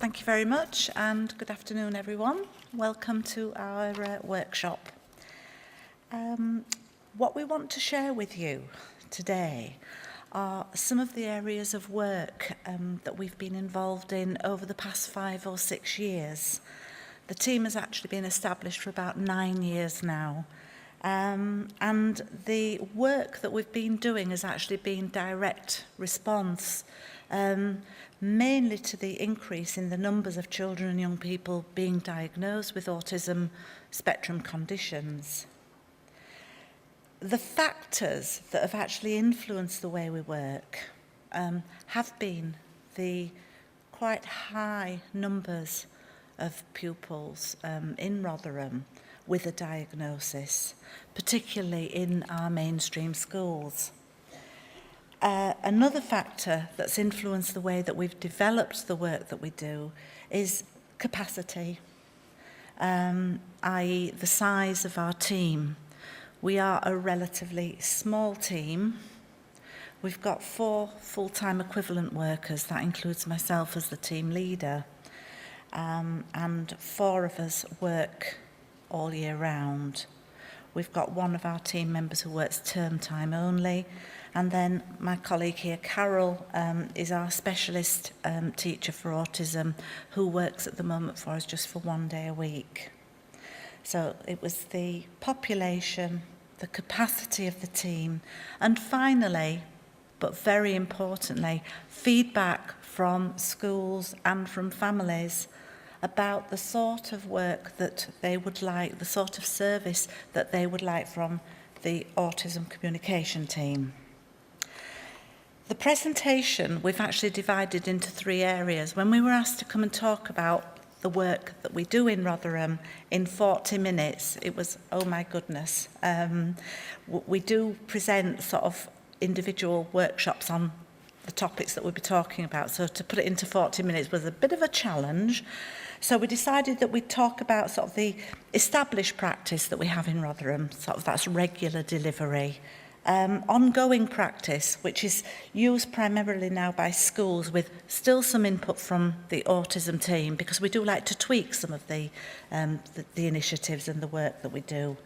Thank you very much, and good afternoon, everyone. Welcome to our workshop. What we want to share with you today are some of the areas of work that we've been involved in over the past 5 or 6 years. The team has actually been established for about 9 years now. And the work that we've been doing has actually been direct response, mainly to the increase in the numbers of children and young people being diagnosed with autism spectrum conditions. The factors that have actually influenced the way we work have been the quite high numbers of pupils in Rotherham with a diagnosis, particularly in our mainstream schools. Another factor that's influenced the way that we've developed the work that we do is capacity, i.e. the size of our team. We are a relatively small team. We've got 4 full-time equivalent workers. That includes myself as the team leader. And 4 of us work all year round. We've got one of our team members who works term time only, and then my colleague here, Carole, is our specialist teacher for autism, who works at the moment for us just for 1 day a week. So it was the population, the capacity of the team, and finally, but very importantly, feedback from schools and from families about the sort of work that they would like, the sort of service that they would like from the autism communication team. The presentation we've actually divided into 3 areas. When we were asked to come and talk about the work that we do in Rotherham in 40 minutes, it was, oh my goodness. We do present sort of individual workshops on the topics that we'll be talking about, so to put it into 40 minutes was a bit of a challenge. So we decided that we'd talk about sort of the established practice that we have in Rotherham, sort of that's regular delivery. Ongoing practice, which is used primarily now by schools with still some input from the autism team, because we do like to tweak some of the initiatives and the work that we do.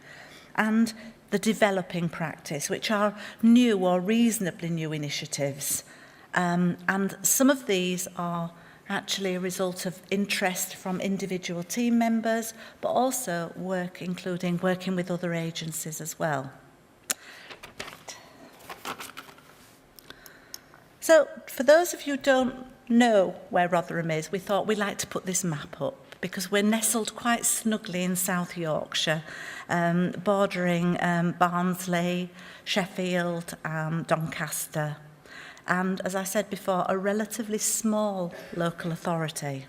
And the developing practice, which are new or reasonably new initiatives. And some of these are actually a result of interest from individual team members, but also work including working with other agencies as well. So, for those of you who don't know where Rotherham is, we thought we'd like to put this map up because we're nestled quite snugly in South Yorkshire, bordering Barnsley, Sheffield, Doncaster, and, as I said before, a relatively small local authority.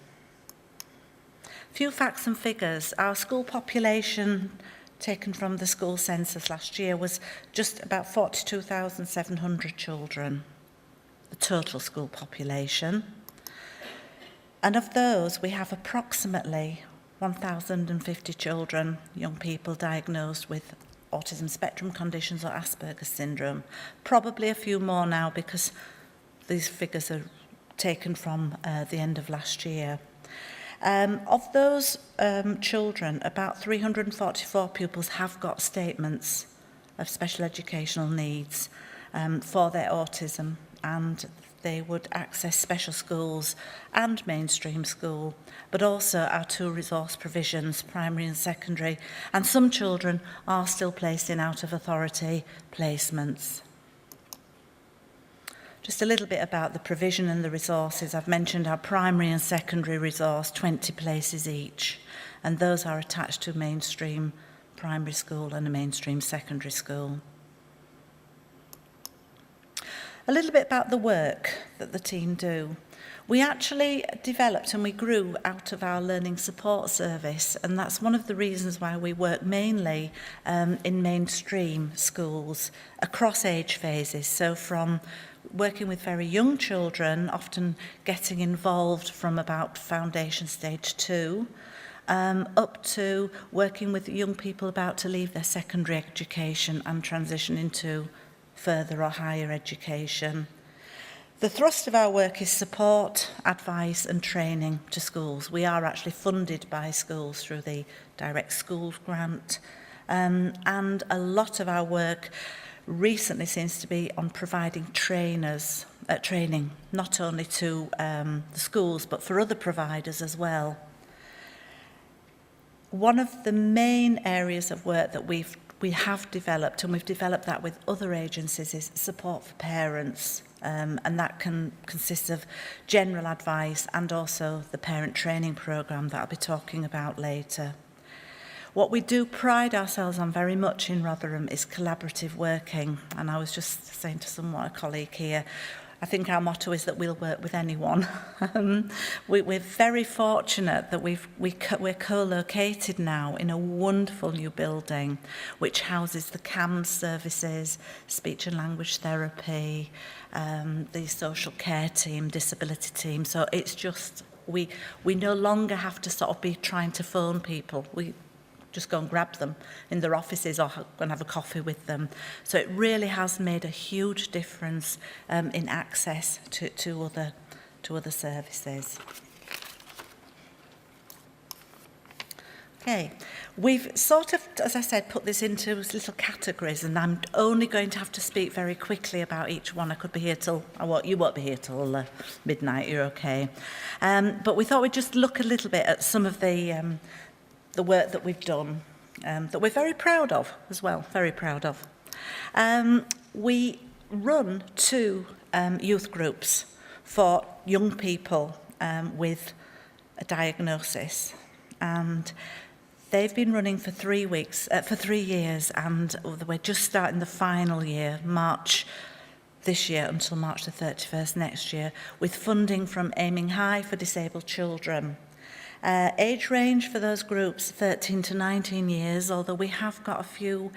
A few facts and figures. Our school population, taken from the school census last year, was just about 42,700 children. The total school population. And of those, we have approximately 1,050 children, young people diagnosed with autism spectrum conditions or Asperger's syndrome. Probably a few more now because these figures are taken from the end of last year. Of those children, about 344 pupils have got statements of special educational needs for their autism, and they would access special schools and mainstream school, but also our 2 resource provisions, primary and secondary, and some children are still placed in out-of-authority placements. Just a little bit about the provision and the resources. I've mentioned our primary and secondary resource, 20 places each, and those are attached to mainstream primary school and a mainstream secondary school. A little bit about the work that the team do. We actually developed and we grew out of our learning support service, and that's one of the reasons why we work mainly in mainstream schools across age phases. So from working with very young children, often getting involved from about foundation stage 2, up to working with young people about to leave their secondary education and transition into further or higher education. The thrust of our work is support, advice and training to schools. We are actually funded by schools through the Direct Schools Grant, and a lot of our work recently seems to be on providing training, not only to the schools but for other providers as well. One of the main areas of work that we have developed, and we've developed that with other agencies, is support for parents. And that can consist of general advice and also the parent training programme that I'll be talking about later. What we do pride ourselves on very much in Rotherham is collaborative working. And I was just saying to a colleague here, I think our motto is that we'll work with anyone. We're very fortunate that we're co-located now in a wonderful new building which houses the CAMS services, speech and language therapy, the social care team, disability team. So it's just, we no longer have to sort of be trying to phone people. We just go and grab them in their offices or go and have a coffee with them. So it really has made a huge difference in access to other services. Okay, we've sort of, as I said, put this into little categories, and I'm only going to have to speak very quickly about each one. I could be here till, you won't be here till midnight, you're okay. But we thought we'd just look a little bit at some of the work that we've done, that we're very proud of as well, very proud of. We run 2 youth groups for young people with a diagnosis, and they've been running for 3 years, and we're just starting the final year, March this year until March the 31st next year, with funding from Aiming High for disabled children. Age range for those groups, 13 to 19 years, although we have got a few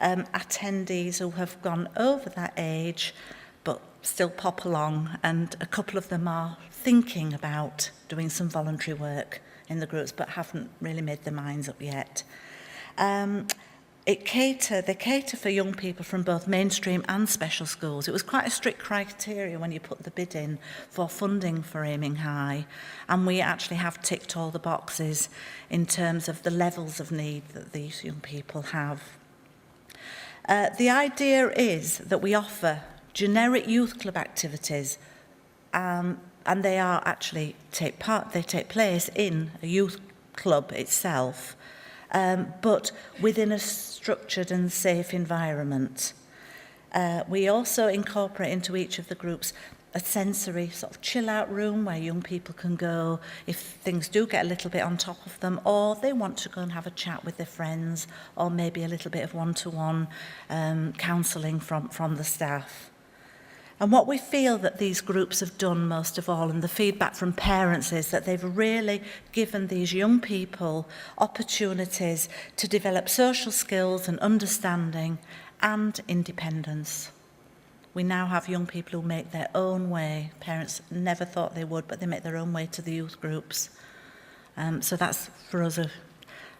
attendees who have gone over that age, but still pop along, and a couple of them are thinking about doing some voluntary work in the groups, but haven't really made their minds up yet. They cater for young people from both mainstream and special schools. It was quite a strict criteria when you put the bid in for funding for Aiming High, and we actually have ticked all the boxes in terms of the levels of need that these young people have. The idea is that we offer generic youth club activities, and they are actually take place in a youth club itself, but within a structured and safe environment. We also incorporate into each of the groups a sensory sort of chill out room where young people can go if things do get a little bit on top of them, or they want to go and have a chat with their friends, or maybe a little bit of one-to-one counselling from the staff. And what we feel that these groups have done most of all, and the feedback from parents, is that they've really given these young people opportunities to develop social skills and understanding and independence. We now have young people who make their own way. Parents never thought they would, but they make their own way to the youth groups. So that's, for us,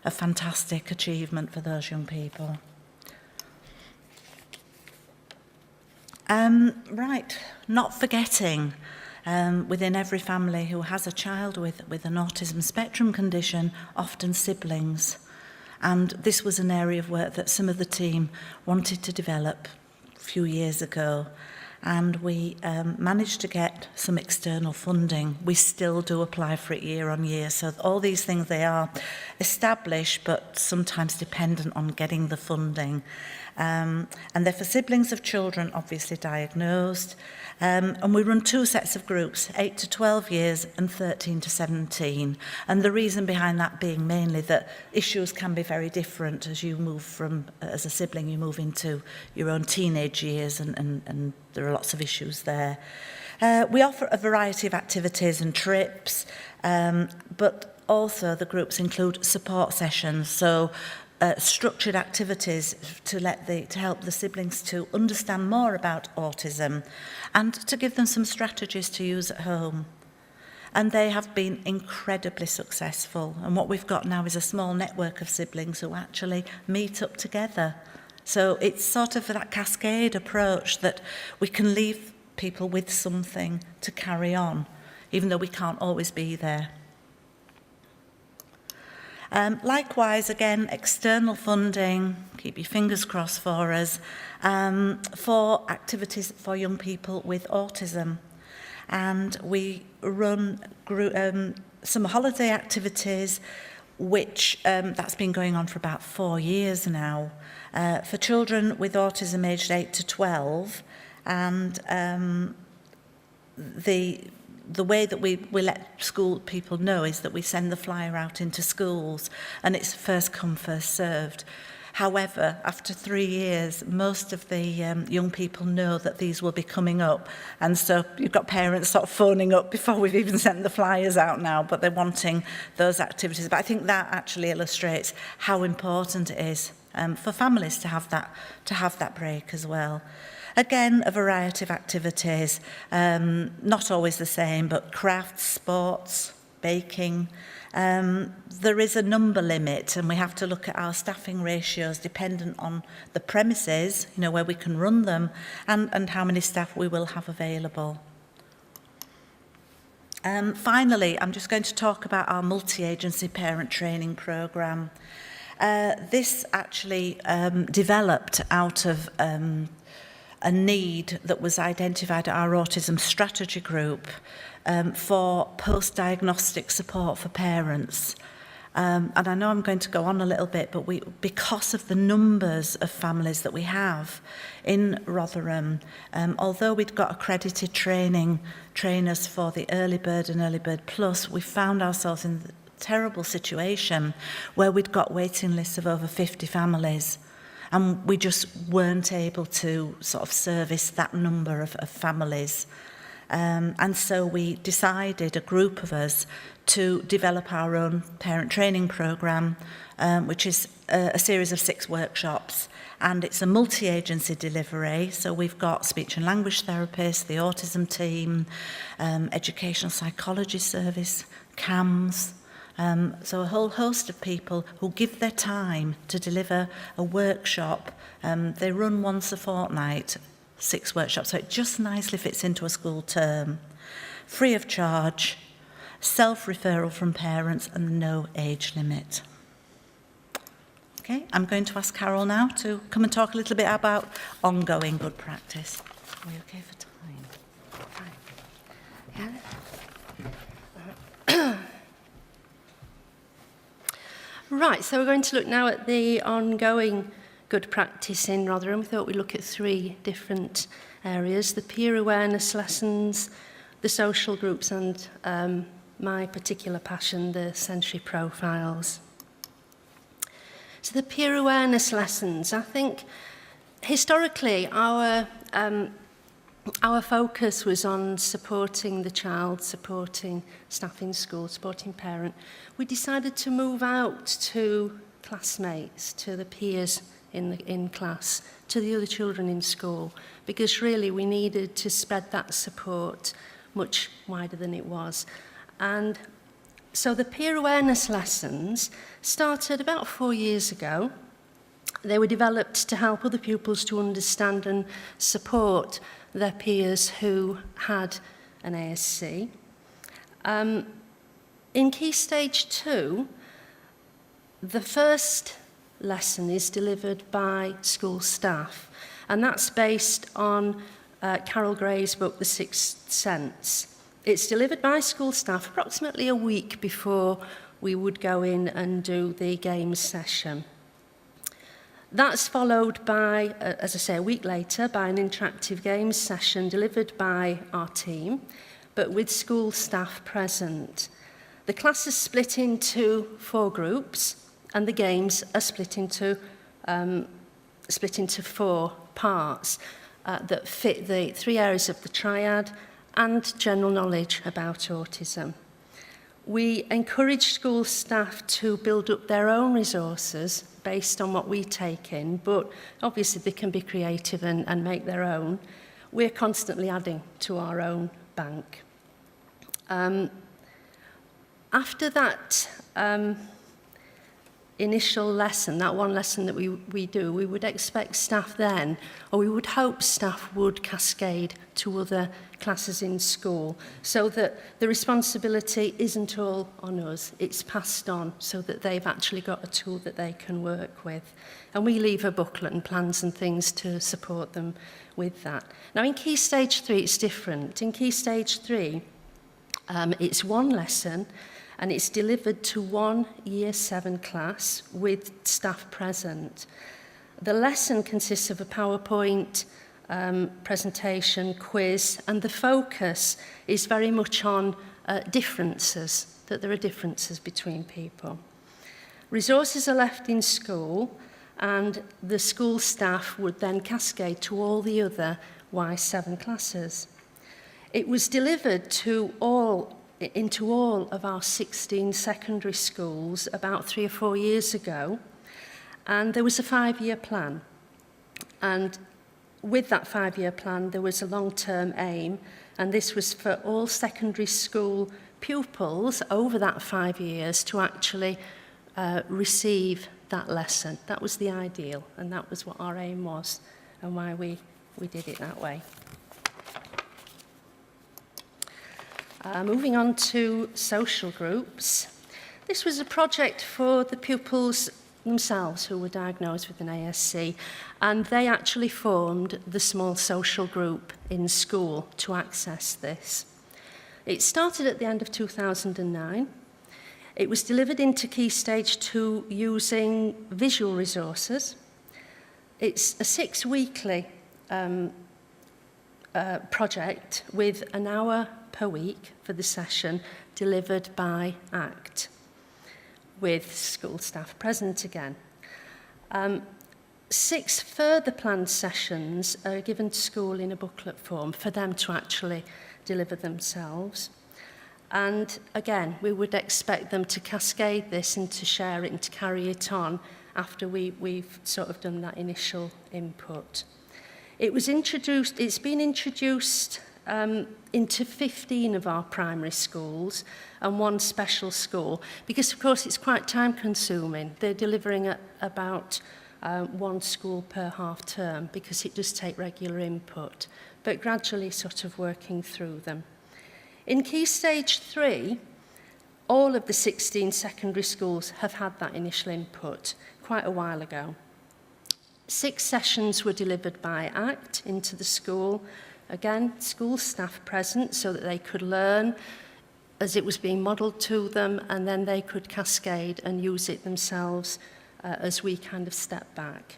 a fantastic achievement for those young people. Right, not forgetting, within every family who has a child with an autism spectrum condition, often siblings. And this was an area of work that some of the team wanted to develop a few years ago. And we managed to get some external funding. We still do apply for it year on year. So all these things, they are established, but sometimes dependent on getting the funding. And they're for siblings of children obviously diagnosed. And we run 2 sets of groups, 8 to 12 years and 13 to 17. And the reason behind that being mainly that issues can be very different as you move from, as a sibling, you move into your own teenage years, and there are lots of issues there. We offer a variety of activities and trips, but also the groups include support sessions, so structured activities to help the siblings to understand more about autism and to give them some strategies to use at home. And they have been incredibly successful. And what we've got now is a small network of siblings who actually meet up together. So it's sort of that cascade approach that we can leave people with something to carry on, even though we can't always be there. Likewise, again, external funding, keep your fingers crossed for us, for activities for young people with autism. And we run summer holiday activities, which that's been going on for about 4 years now, for children with autism aged 8 to 12. And the way that we let school people know is that we send the flyer out into schools, and it's first come, first served. However, after 3 years, most of the young people know that these will be coming up, and so you've got parents sort of phoning up before we've even sent the flyers out now, but they're wanting those activities. But I think that actually illustrates how important it is for families to have that break as well. Again, a variety of activities, not always the same, but crafts, sports, baking. There is a number limit, and we have to look at our staffing ratios dependent on the premises, where we can run them, and how many staff we will have available. Finally, I'm just going to talk about our multi-agency parent training programme. This actually developed out of a need that was identified at our autism strategy group for post-diagnostic support for parents. And I know I'm going to go on a little bit, but because of the numbers of families that we have in Rotherham, although we'd got accredited trainers for the Early Bird and Early Bird Plus, we found ourselves in a terrible situation where we'd got waiting lists of over 50 families. And we just weren't able to sort of service that number of families. And so we decided, a group of us, to develop our own parent training programme, which is a series of 6 workshops. And it's a multi-agency delivery. So we've got speech and language therapists, the autism team, educational psychology service, CAMS, so a whole host of people who give their time to deliver a workshop. They run once a fortnight, 6 workshops, so it just nicely fits into a school term. Free of charge, self-referral from parents, and no age limit. Okay, I'm going to ask Carole now to come and talk a little bit about ongoing good practice. Are we okay for time? Right. Right, so we're going to look now at the ongoing good practice in Rotherham. We thought we'd look at 3 different areas: the peer awareness lessons, the social groups, and my particular passion, the sensory profiles. So the peer awareness lessons, I think historically our focus was on supporting the child, supporting staff in school, supporting parent. We decided to move out to classmates, to the peers in class, to the other children in school, because really we needed to spread that support much wider than it was. And so the peer awareness lessons started about 4 years ago. They were developed to help other pupils to understand and support their peers who had an ASC. In Key Stage 2, the first lesson is delivered by school staff, and that's based on Carol Gray's book, The Sixth Sense. It's delivered by school staff approximately a week before we would go in and do the games session. That's followed by, as I say, a week later, by an interactive games session delivered by our team, but with school staff present. The class is split into 4 groups, and the games are split into 4 parts that fit the 3 areas of the triad and general knowledge about autism. We encourage school staff to build up their own resources based on what we take in, but obviously they can be creative and make their own. We're constantly adding to our own bank. After that initial lesson, that one lesson that we do, we would expect staff then, or we would hope staff would cascade to other classes in school, so that the responsibility isn't all on us, it's passed on so that they've actually got a tool that they can work with. And we leave a booklet and plans and things to support them with that. Now in Key Stage 3 it's different. In Key Stage 3 it's one lesson, and it's delivered to one Year 7 class with staff present. The lesson consists of a PowerPoint presentation, quiz, and the focus is very much on differences, that there are differences between people. Resources are left in school, and the school staff would then cascade to all the other Y7 classes. It was delivered into all of our 16 secondary schools about 3 or 4 years ago, and there was a 5-year plan. And with that 5-year plan, there was a long-term aim, and this was for all secondary school pupils over that 5 years to actually receive that lesson. That was the ideal, and that was what our aim was, and why we did it that way. Moving on to social groups. This was a project for the pupils themselves who were diagnosed with an ASC, and they actually formed the small social group in school to access this. It started at the end of 2009. It was delivered into Key Stage 2 using visual resources. It's a 6-weekly project with an hour per week for the session, delivered by ACT, with school staff present again. 6 further planned sessions are given to school in a booklet form for them to actually deliver themselves. And again, we would expect them to cascade this and to share it and to carry it on after we've sort of done that initial input. It's been introduced into 15 of our primary schools and 1 special school, because of course it's quite time consuming. They're delivering at about 1 school per half term, because it does take regular input, but gradually sort of working through them. In Key Stage 3, all of the 16 secondary schools have had that initial input quite a while ago. 6 sessions were delivered by ACT into the school. Again, school staff present so that they could learn as it was being modelled to them, and then they could cascade and use it themselves as we kind of step back.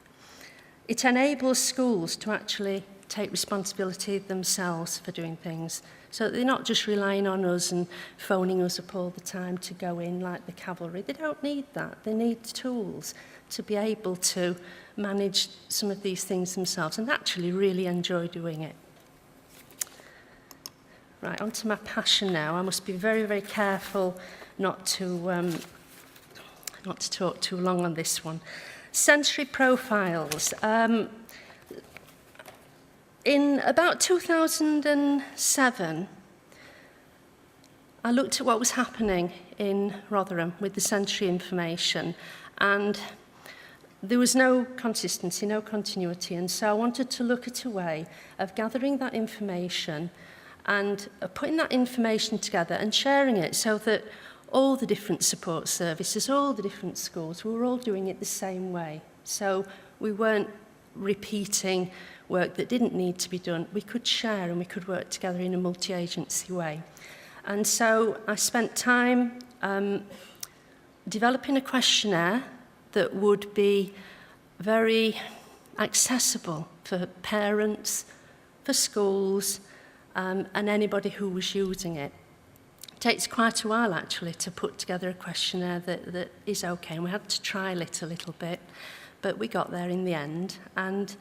It enables schools to actually take responsibility themselves for doing things, so that they're not just relying on us and phoning us up all the time to go in like the cavalry. They don't need that. They need tools to be able to manage some of these things themselves and actually really enjoy doing it. Right, on to my passion now. I must be very, very careful not to talk too long on this one. Sensory profiles. In about 2007, I looked at what was happening in Rotherham with the sensory information, and there was no consistency, no continuity, and so I wanted to look at a way of gathering that information and putting that information together and sharing it so that all the different support services, all the different schools, we were all doing it the same way. So we weren't repeating work that didn't need to be done. We could share and we could work together in a multi-agency way. And so I spent time developing a questionnaire that would be very accessible for parents, for schools, and anybody who was using it. It takes quite a while actually to put together a questionnaire that is okay, and we had to trial it a little bit, but we got there in the end. And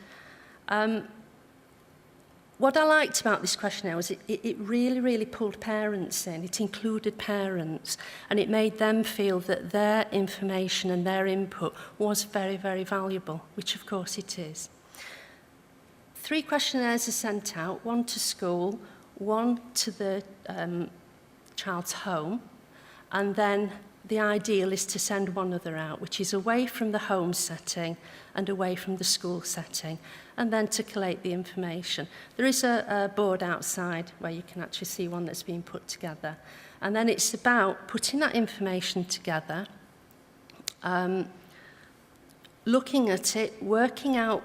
what I liked about this questionnaire was it really, really pulled parents in. It included parents, and it made them feel that their information and their input was very, very valuable, which of course it is. 3 questionnaires are sent out, 1 to school, 1 to the child's home, and then the ideal is to send one other out, which is away from the home setting and away from the school setting, and then to collate the information. There is a board outside where you can actually see one that's been put together. And then it's about putting that information together, looking at it, working out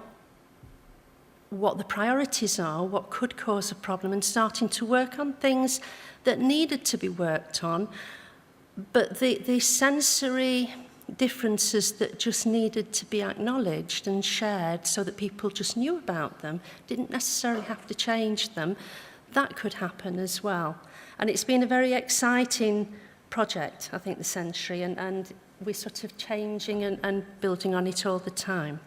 what the priorities are, what could cause a problem, and starting to work on things that needed to be worked on, but the sensory differences that just needed to be acknowledged and shared so that people just knew about them, didn't necessarily have to change them, that could happen as well. And it's been a very exciting project, I think, the sensory, and we're sort of changing and building on it all the time.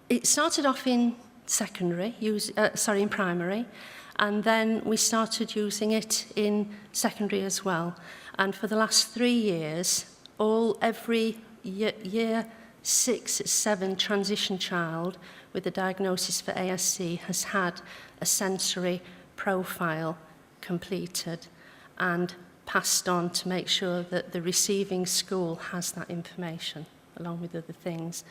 It started off in in primary, and then we started using it in secondary as well. And for the last 3 years, every year 6, 7 transition child with a diagnosis for ASC has had a sensory profile completed and passed on to make sure that the receiving school has that information, along with other things.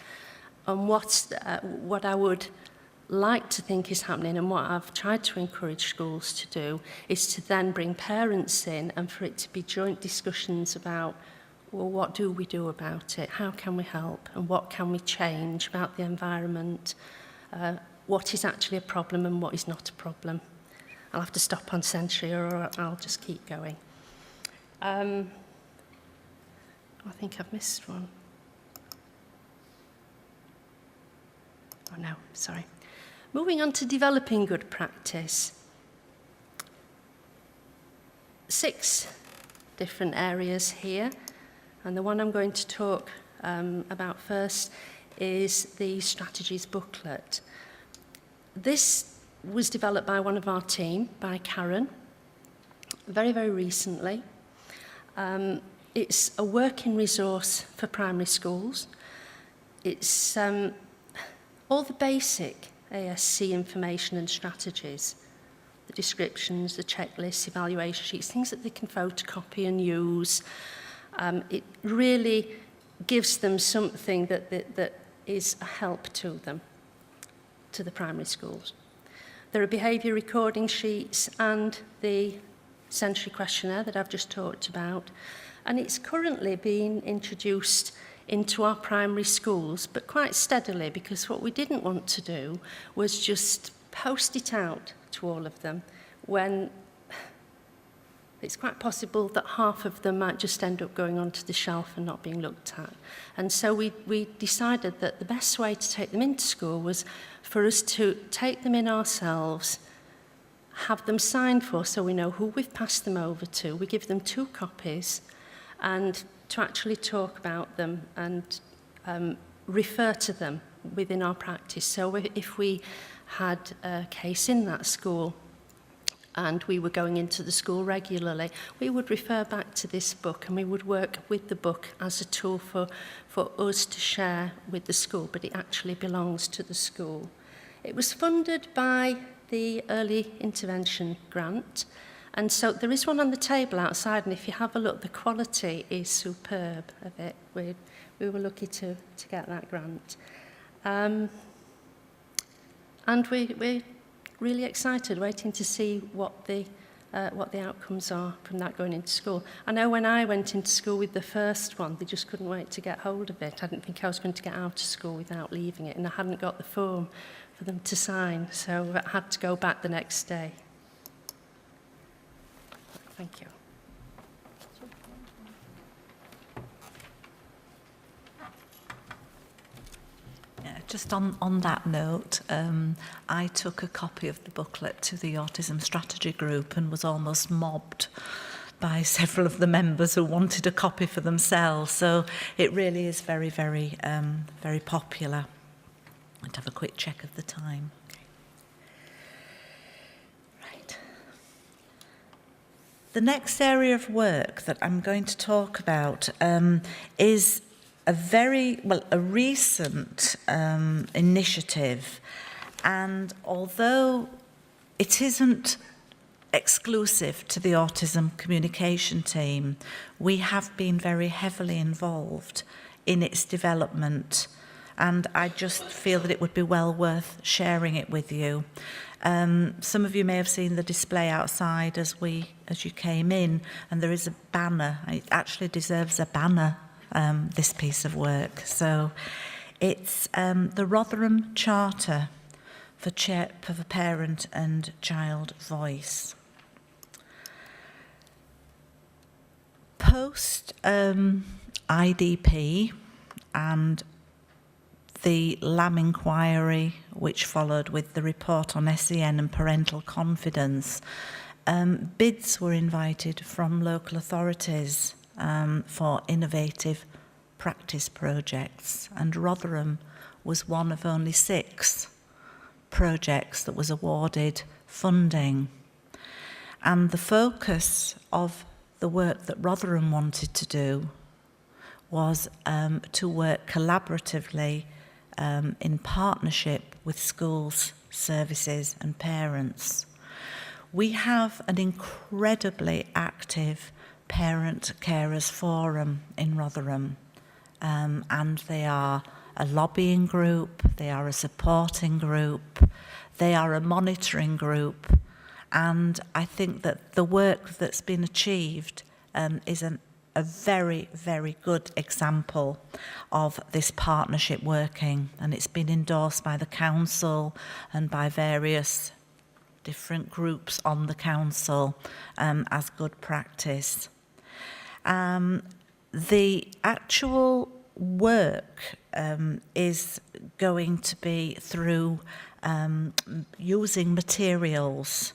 And what I would like to think is happening, and what I've tried to encourage schools to do, is to then bring parents in and for it to be joint discussions about, well, what do we do about it? How can we help? And what can we change about the environment? What is actually a problem and what is not a problem? I'll have to stop on sensory or I'll just keep going. I think I've missed one. Oh no, sorry. Moving on to developing good practice. 6 different areas here, and the one I'm going to talk about first is the strategies booklet. This was developed by one of our team, by Karen, very, very recently. It's a working resource for primary schools. It's all the basic ASC information and strategies, the descriptions, the checklists, evaluation sheets, things that they can photocopy and use. It really gives them something that is a help to them, to the primary schools. There are behaviour recording sheets and the sensory questionnaire that I've just talked about, and it's currently being introduced into our primary schools, but quite steadily, because what we didn't want to do was just post it out to all of them when it's quite possible that half of them might just end up going onto the shelf and not being looked at. And so we decided that the best way to take them into school was for us to take them in ourselves, have them signed for so we know who we've passed them over to. We give them 2 copies, and to actually talk about them and refer to them within our practice. So if we had a case in that school and we were going into the school regularly, we would refer back to this book and we would work with the book as a tool for us to share with the school, but it actually belongs to the school. It was funded by the Early Intervention Grant, and so there is one on the table outside, and if you have a look, the quality is superb of it. We were lucky to get that grant. And we're really excited, waiting to see what the outcomes are from that going into school. I know when I went into school with the first one, they just couldn't wait to get hold of it. I didn't think I was going to get out of school without leaving it, and I hadn't got the form for them to sign, so I had to go back the next day. Thank you. Yeah, just on that note, I took a copy of the booklet to the Autism Strategy Group and was almost mobbed by several of the members who wanted a copy for themselves. So it really is very, very, very popular. I'd have a quick check of the time. Right. The next area of work that I'm going to talk about is a recent initiative, and although it isn't exclusive to the autism communication team. We have been very heavily involved in its development, and I just feel that it would be well worth sharing it with you. Some of you may have seen the display outside as you came in, and there is a banner. It actually deserves a banner, this piece of work. So it's the Rotherham Charter for the Parent and Child Voice. Post IDP and the Lamb inquiry, which followed with the report on SEN and parental confidence, bids were invited from local authorities for innovative practice projects, and Rotherham was one of only 6 projects that was awarded funding. And the focus of the work that Rotherham wanted to do was to work collaboratively in partnership with schools, services and parents. We have an incredibly active parent carers forum in Rotherham, and they are a lobbying group, they are a supporting group, they are a monitoring group, and I think that the work that's been achieved is a very, very good example of this partnership working, and it's been endorsed by the council and by various different groups on the council as good practice. The actual work is going to be through using materials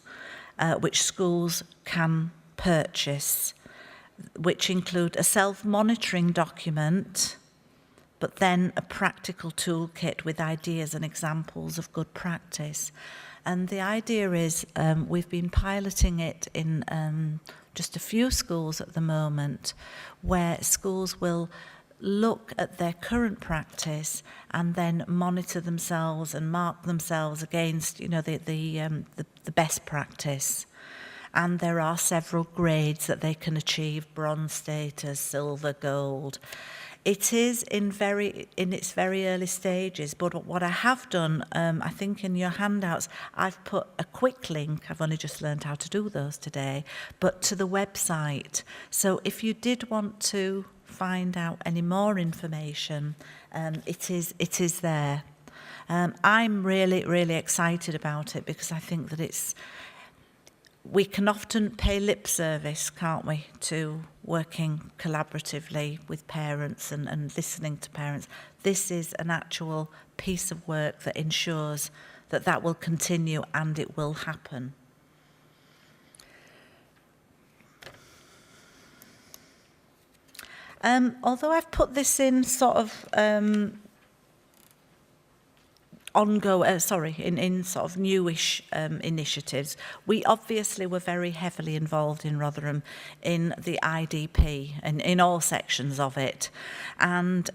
which schools can purchase, which include a self-monitoring document, but then a practical toolkit with ideas and examples of good practice. And the idea is we've been piloting it in just a few schools at the moment, where schools will look at their current practice and then monitor themselves and mark themselves against, the best practice. And there are several grades that they can achieve: bronze status, silver, gold. It is in its very early stages, but what I have done, I think in your handouts, I've put a quick link. I've only just learned how to do those today, but to the website. So if you did want to find out any more information, it is there. I'm really, really excited about it, because I think that we can often pay lip service, can't we, to working collaboratively with parents and listening to parents. This is an actual piece of work that ensures that will continue and it will happen. Although I've put this in sort of in sort of newish initiatives, we obviously were very heavily involved in Rotherham in the IDP and in all sections of it. And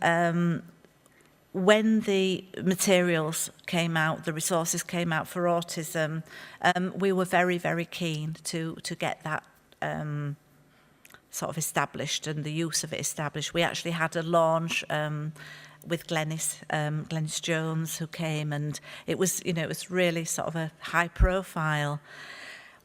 when the materials came out, the resources came out for autism, we were very, very keen to get that sort of established and the use of it established. We actually had a launch with Glenys Jones, who came, and it was really sort of a high profile.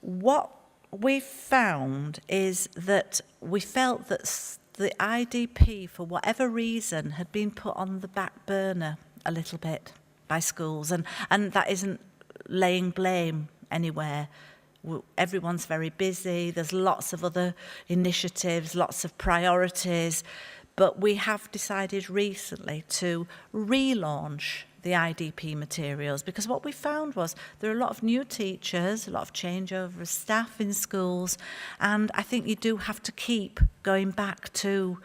What we found is that we felt that the IDP, for whatever reason, had been put on the back burner a little bit by schools, and that isn't laying blame anywhere. Everyone's very busy, there's lots of other initiatives, lots of priorities, but we have decided recently to relaunch the IDP materials, because what we found was there are a lot of new teachers, a lot of changeover of staff in schools, and I think you do have to keep going back to,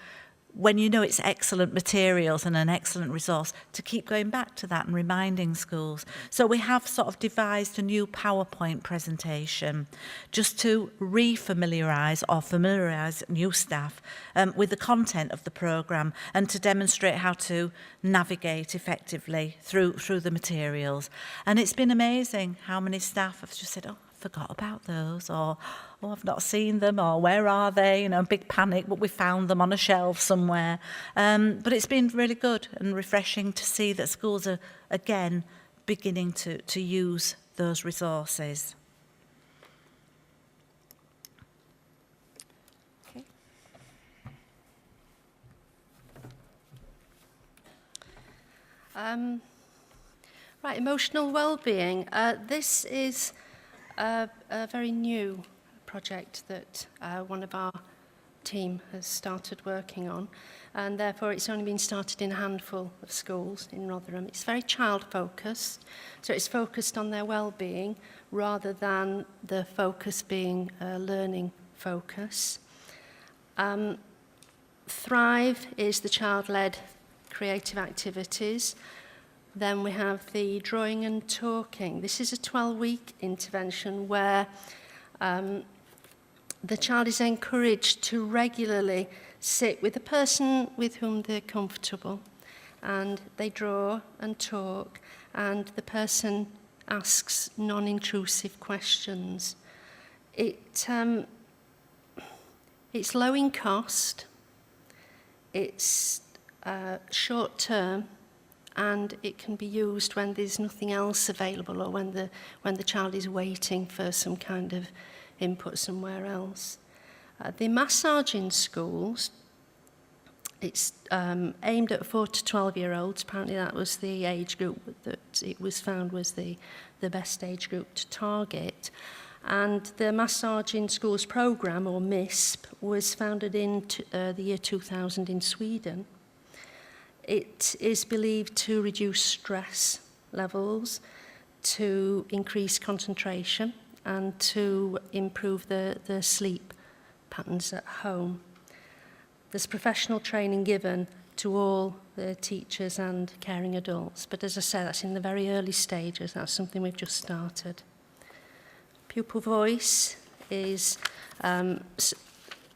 when you know it's excellent materials and an excellent resource, to keep going back to that and reminding schools. So we have sort of devised a new PowerPoint presentation just to re-familiarise or familiarise new staff with the content of the programme, and to demonstrate how to navigate effectively through the materials. And it's been amazing how many staff have just said, oh, forgot about those, or, oh, I've not seen them, or where are they? You know, big panic, but we found them on a shelf somewhere. But it's been really good and refreshing to see that schools are, again, beginning to use those resources. Okay. Right, emotional well-being. This is a very new project that one of our team has started working on, and therefore it's only been started in a handful of schools in Rotherham. It's very child-focused, so it's focused on their well-being rather than the focus being a learning focus. Thrive is the child-led creative activities. Then we have the drawing and talking. This is a 12-week intervention where the child is encouraged to regularly sit with the person with whom they're comfortable, and they draw and talk, and the person asks non-intrusive questions. It's low in cost, it's short term, and it can be used when there's nothing else available, or when the child is waiting for some kind of input somewhere else. The massage in schools, it's aimed at 4 to 12-year-olds. Apparently that was the age group that it was found was the best age group to target. And the Massage in Schools programme, or MISP, was founded in the year 2000 in Sweden. It is believed to reduce stress levels, to increase concentration, and to improve the sleep patterns at home. There's professional training given to all the teachers and caring adults, but as I say, that's in the very early stages. That's something we've just started. Pupil voice is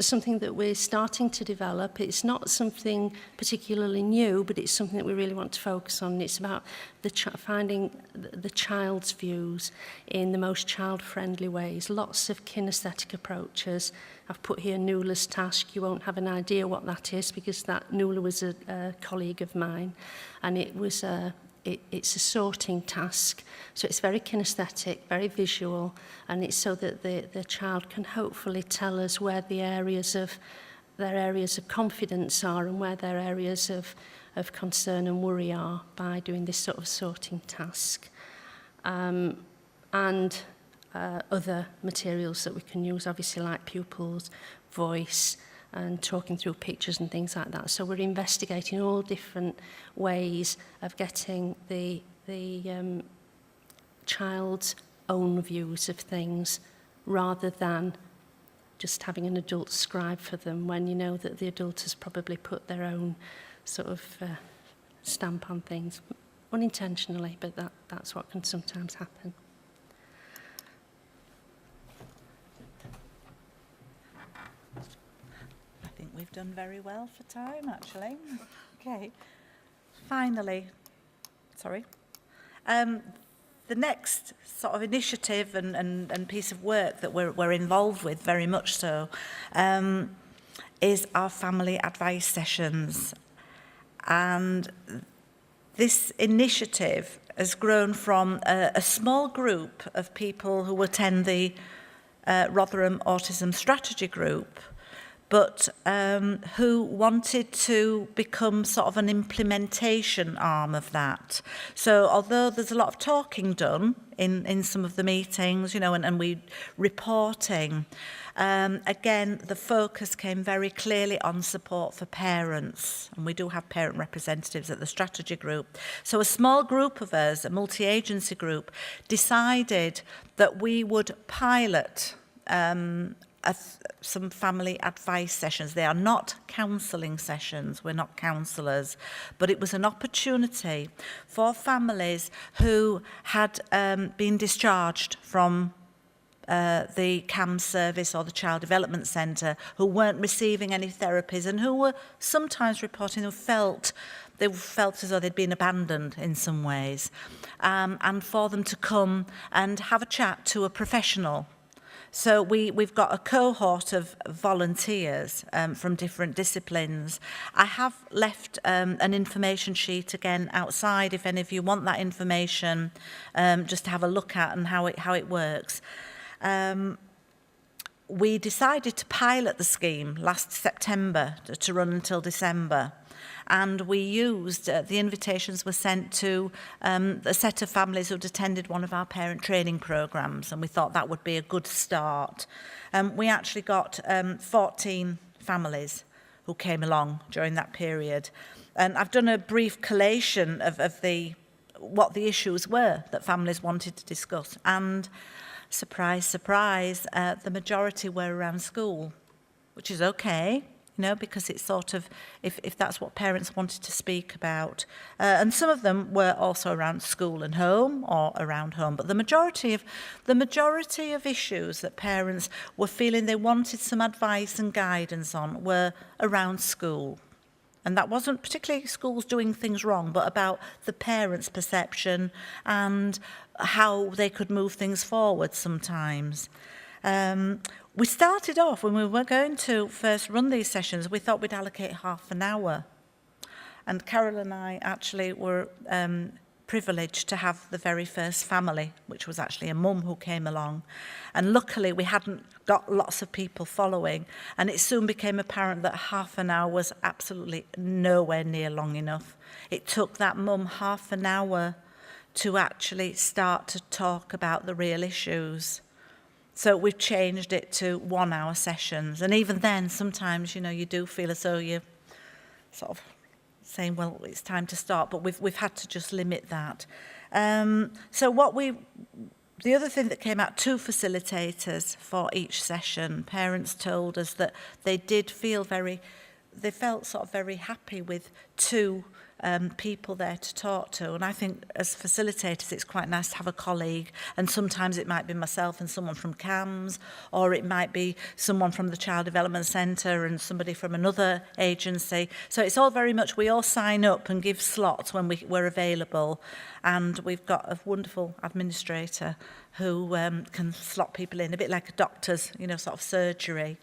something that we're starting to develop. It's not something particularly new, but it's something that we really want to focus on. It's about finding the child's views in the most child-friendly ways. Lots of kinesthetic approaches. I've put here Nuala's task. You won't have an idea what that is, because that Nuala was a colleague of mine, and it was it's a sorting task. So it's very kinesthetic, very visual, and it's so that the child can hopefully tell us where their areas of confidence are and where their areas of concern and worry are by doing this sort of sorting task. And other materials that we can use, obviously, like pupils, voice, and talking through pictures and things like that. So we're investigating all different ways of getting the child's own views of things, rather than just having an adult scribe for them, when you know that the adult has probably put their own sort of stamp on things, unintentionally, but that's what can sometimes happen. I think we've done very well for time, actually. Okay. Finally, the next sort of initiative and piece of work that we're involved with, very much so, is our family advice sessions. And this initiative has grown from a small group of people who attend the Rotherham Autism Strategy Group, but who wanted to become sort of an implementation arm of that. So although there's a lot of talking done in some of the meetings, you know, and we reporting, again, the focus came very clearly on support for parents, and we do have parent representatives at the strategy group. So a small group of us, a multi-agency group, decided that we would pilot some family advice sessions. They are not counselling sessions, we're not counsellors, but it was an opportunity for families who had been discharged from the CAMS service or the Child Development Centre, who weren't receiving any therapies and who were sometimes reporting who felt they felt as though they'd been abandoned in some ways, and for them to come and have a chat to a professional. So we've got a cohort of volunteers from different disciplines. I have left an information sheet again outside if any of you want that information, just to have a look at and how it works. We decided to pilot the scheme last September to run until December. And we used, the invitations were sent to a set of families who'd attended one of our parent training programs, and we thought that would be a good start. We actually got 14 families who came along during that period. And I've done a brief collation of what the issues were that families wanted to discuss. And surprise, surprise, the majority were around school, which is okay. Because it's sort of, if that's what parents wanted to speak about. And some of them were also around school and home or around home. But the majority of issues that parents were feeling they wanted some advice and guidance on were around school. And that wasn't particularly schools doing things wrong, but about the parents' perception and how they could move things forward sometimes. We started off, when we were going to first run these sessions, we thought we'd allocate half an hour. And Carol and I actually were privileged to have the very first family, which was actually a mum who came along. And luckily we hadn't got lots of people following. And it soon became apparent that half an hour was absolutely nowhere near long enough. It took that mum half an hour to actually start to talk about the real issues. So we've changed it to 1 hour sessions. And even then, sometimes, you do feel as though you're sort of saying, well, it's time to start. But we've had to just limit that. The other thing that came out, 2 facilitators for each session. Parents told us that they felt sort of very happy with 2 people there to talk to. And I think as facilitators, it's quite nice to have a colleague. And sometimes it might be myself and someone from CAMS, or it might be someone from the Child Development Centre and somebody from another agency. So it's all very much, we all sign up and give slots when we're available. And we've got a wonderful administrator who can slot people in, a bit like a doctor's, sort of surgery.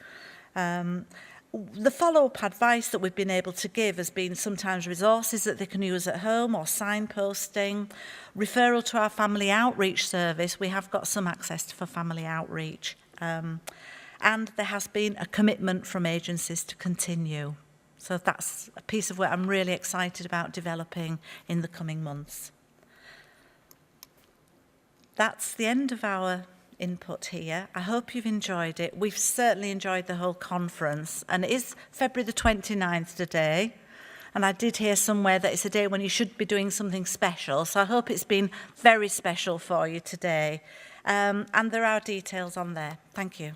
The follow-up advice that we've been able to give has been sometimes resources that they can use at home or signposting, referral to our family outreach service. We have got some access for family outreach. And there has been a commitment from agencies to continue. So that's a piece of work I'm really excited about developing in the coming months. That's the end of our input here. I hope you've enjoyed it. We've certainly enjoyed the whole conference, and it is February the 29th today, and I did hear somewhere that it's a day when you should be doing something special, so I hope it's been very special for you today. And there are details on there. Thank you.